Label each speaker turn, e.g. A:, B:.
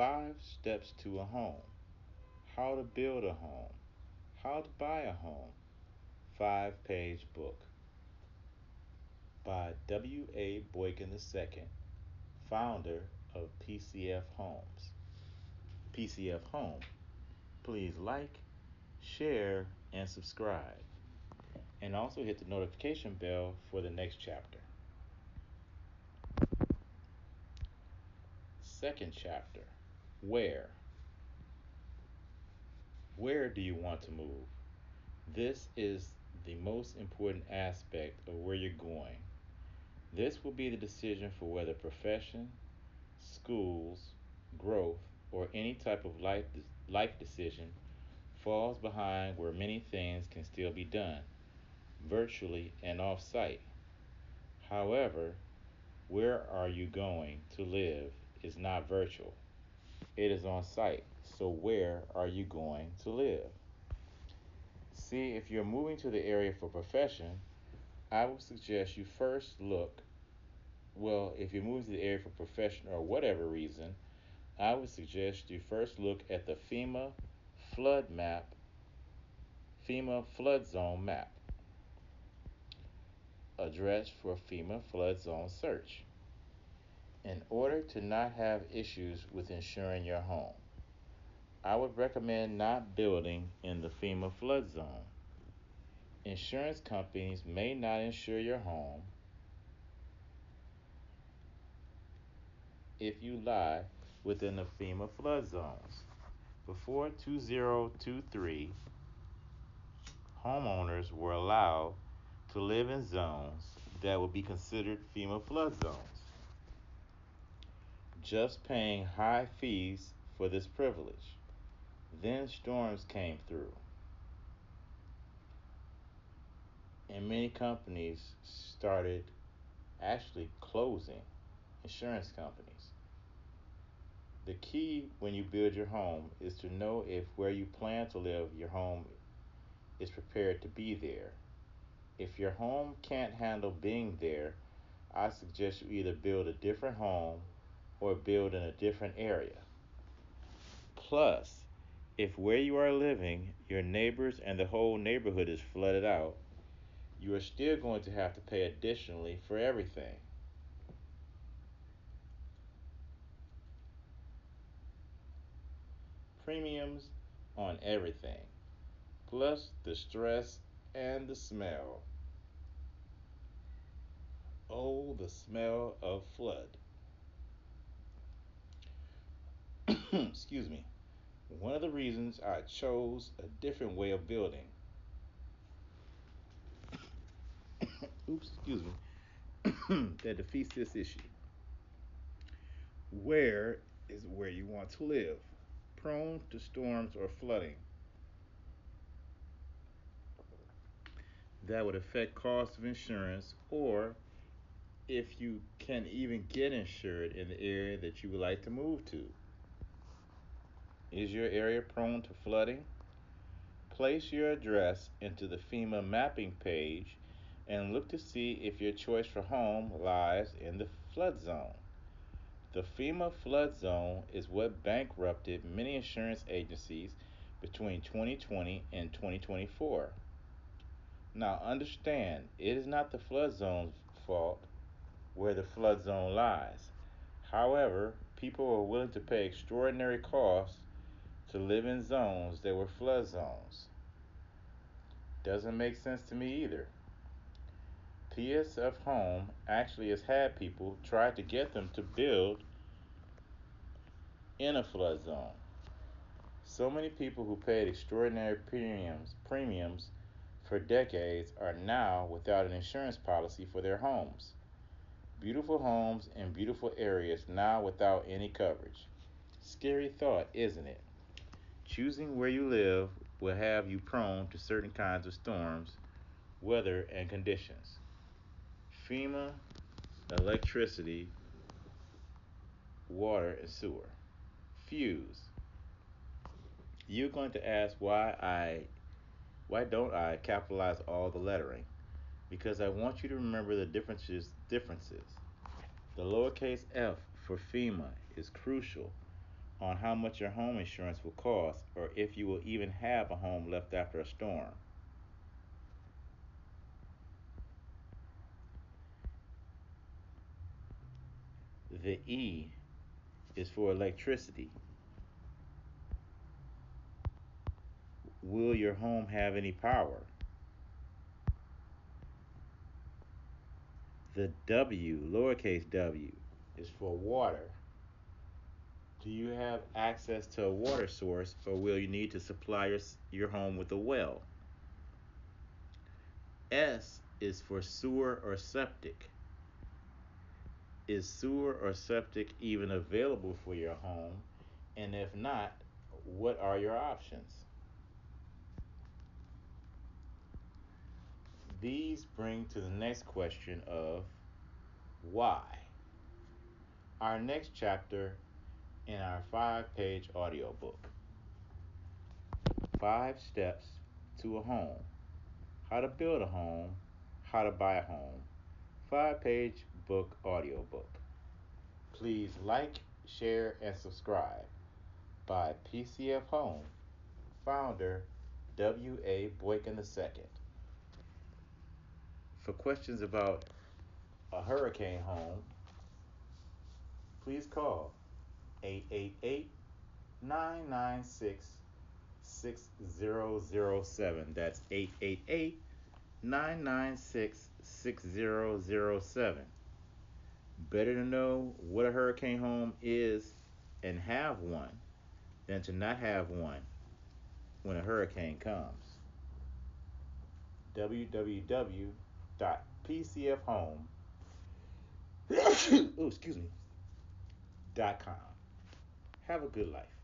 A: 5 Steps to a Home, How to Build a Home, How to Buy a Home, 5-page book by W.A. Boykin II, founder of PCF Homes. PCF Home. Please like, share, and subscribe. And also hit the notification bell for the next chapter. Second chapter. Where? Where do you want to move? This is the most important aspect of where you're going. This will be the decision for whether profession, schools, growth, or any type of life decision falls behind where many things can still be done, virtually and off-site. However, where are you going to live is not virtual. It is on site. So where are you going to live? See, if you're moving to the area for profession, I would suggest you first look, if you're moving to the area for profession or whatever reason, I would suggest you first look at the FEMA flood zone map. Address for FEMA flood zone search. In order to not have issues with insuring your home, I would recommend not building in the FEMA flood zone. Insurance companies may not insure your home if you lie within the FEMA flood zones. Before 2023, homeowners were allowed to live in zones that would be considered FEMA flood zones, just paying high fees for this privilege. Then storms came through, and many companies started actually closing, insurance companies. The key when you build your home is to know if where you plan to live, your home is prepared to be there. If your home can't handle being there, I suggest you either build a different home or build in a different area. Plus, if where you are living, your neighbors and the whole neighborhood is flooded out, you are still going to have to pay additionally for everything. Premiums on everything, plus the stress and the smell. Oh, the smell of flood. Excuse me. One of the reasons I chose a different way of building. Excuse me. That defeats this issue. Where is where you want to live? Prone to storms or flooding that would affect cost of insurance, or if you can even get insured in the area that you would like to move to. Is your area prone to flooding? Place your address into the FEMA mapping page and look to see if your choice for home lies in the flood zone. The FEMA flood zone is what bankrupted many insurance agencies between 2020 and 2024. Now understand, it is not the flood zone's fault where the flood zone lies. However, people were willing to pay extraordinary costs to live in zones that were flood zones. Doesn't make sense to me either. PSF Home actually has had people try to get them to build in a flood zone. So many people who paid extraordinary premiums for decades are now without an insurance policy for their homes. Beautiful homes in beautiful areas now without any coverage. Scary thought, isn't it? Choosing where you live will have you prone to certain kinds of storms, weather, and conditions. FEMA, electricity, water, and sewer. Fuse. You're going to ask why don't I capitalize all the lettering? Because I want you to remember the differences. The lowercase f for FEMA is crucial. on how much your home insurance will cost or if you will even have a home left after a storm. The E is for electricity. Will your home have any power? The W, lowercase w, is for water. Do you have access to a water source or will you need to supply your home with a well? S is for sewer or septic. Is sewer or septic even available for your home? And if not, what are your options? These bring to the next question of why. Our next chapter in our 5-page audiobook. 5 Steps to a Home. How to build a home. How to buy a home. 5-page book audiobook. Please like, share, and subscribe. By PCF Home, founder W.A. Boykin II. For questions about a hurricane home, please call 888-996-6007. That's 888-996-6007. Better to know what a hurricane home is and have one than to not have one when a hurricane comes. www.pcfhome .com. Have a good life.